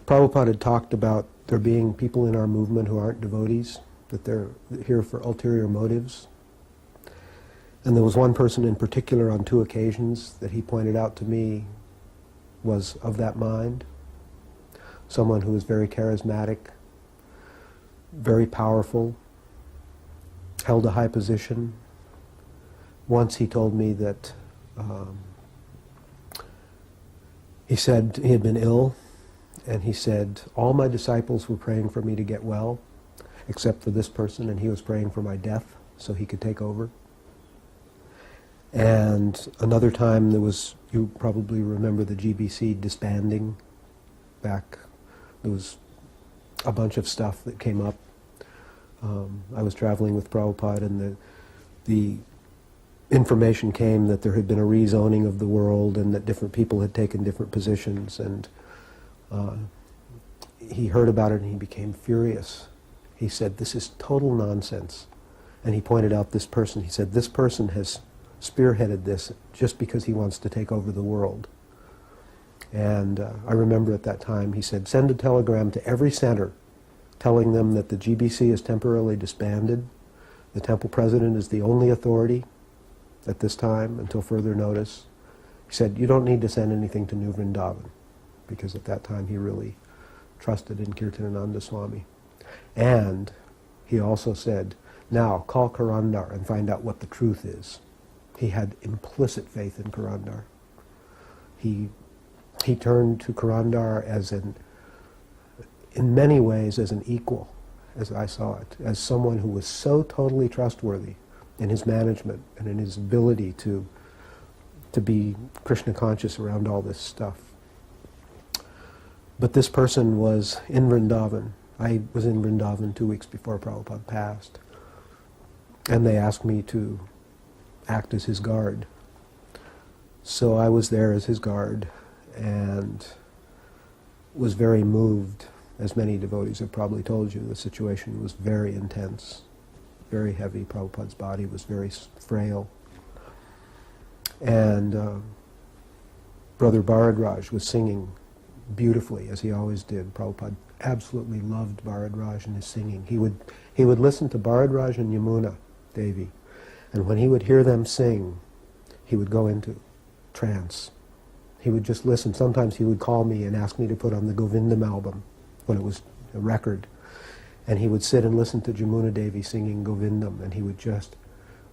Prabhupada had talked about there being people in our movement who aren't devotees, that they're here for ulterior motives. And there was one person in particular on 2 occasions that he pointed out to me was of that mind. Someone who was very charismatic, very powerful, held a high position. Once he told me that he said he had been ill, and he said, all my disciples were praying for me to get well, except for this person, and he was praying for my death so he could take over. And another time there was, you probably remember the GBC disbanding back. There was a bunch of stuff that came up. I was traveling with Prabhupada, and the information came that there had been a rezoning of the world and that different people had taken different positions, and he heard about it and he became furious. He said, this is total nonsense. And he pointed out this person. He said, this person has spearheaded this just because he wants to take over the world. And I remember at that time he said, send a telegram to every center telling them that the GBC is temporarily disbanded. The temple president is the only authority at this time until further notice. He said, you don't need to send anything to New Vrindavan, because at that time he really trusted in Kirtanananda Swami. And he also said, now call Karandar and find out what the truth is. He had implicit faith in Karandar. He turned to Karandar as in many ways as an equal, as I saw it, as someone who was so totally trustworthy in his management and in his ability to be Krishna conscious around all this stuff. But this person was in Vrindavan. I was in Vrindavan 2 weeks before Prabhupada passed, and they asked me to act as his guard. So I was there as his guard and was very moved. As many devotees have probably told you, the situation was very intense, very heavy. Prabhupada's body was very frail. And Brother Bharadraj was singing beautifully, as he always did. Prabhupada absolutely loved Bharadraj and his singing. He would listen to Bharadraj and Yamuna Devi, and when he would hear them sing, he would go into trance. He would just listen. Sometimes he would call me and ask me to put on the Govindam album when it was a record, and he would sit and listen to Yamuna Devi singing Govindam, and he would just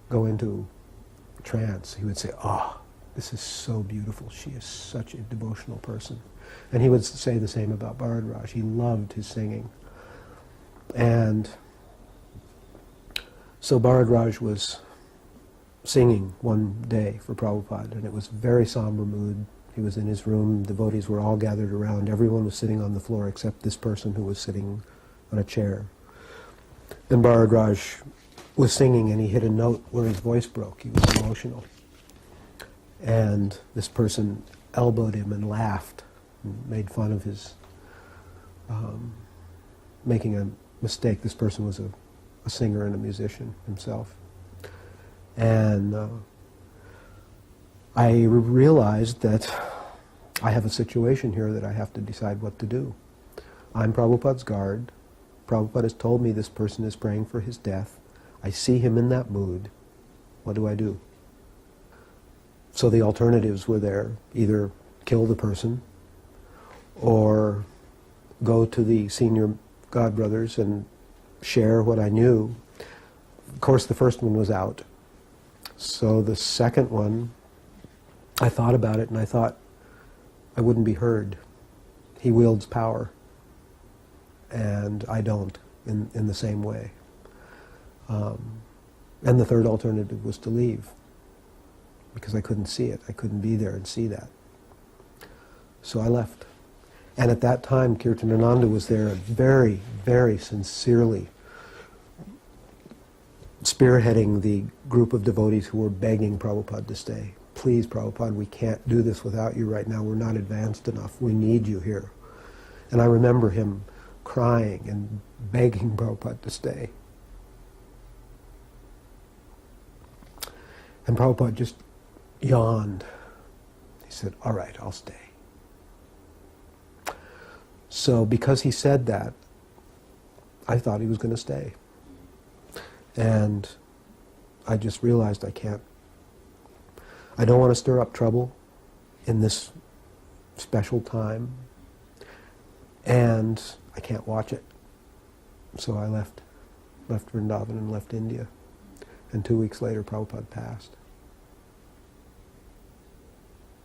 go into trance. He would say, "Ah, this is so beautiful. She is such a devotional person." And he would say the same about Bharadraj. He loved his singing. And so Bharadraj was singing one day for Prabhupada, and it was a very somber mood. He was in his room, devotees were all gathered around, everyone was sitting on the floor except this person who was sitting on a chair. And Bharadraj was singing, and he hit a note where his voice broke. He was emotional. And this person elbowed him and laughed and made fun of his making a mistake. This person was a singer and a musician himself. And I realized that I have a situation here that I have to decide what to do. I'm Prabhupada's guard. Prabhupada has told me this person is praying for his death. I see him in that mood. What do I do? So the alternatives were there. Either kill the person or go to the senior godbrothers and share what I knew. Of course, the first one was out. So the second one, I thought about it and I thought I wouldn't be heard. He wields power and I don't in the same way. And the third alternative was to leave because I couldn't see it. I couldn't be there and see that. So I left. And at that time, Kirtanananda was there very, very sincerely spearheading the group of devotees who were begging Prabhupada to stay. Please, Prabhupada, we can't do this without you right now. We're not advanced enough. We need you here. And I remember him crying and begging Prabhupada to stay. And Prabhupada just yawned. He said, "All right, I'll stay." So because he said that, I thought he was going to stay. And I just realized I don't want to stir up trouble in this special time, and I can't watch it. So I left Vrindavan and left India. And 2 weeks later, Prabhupada passed.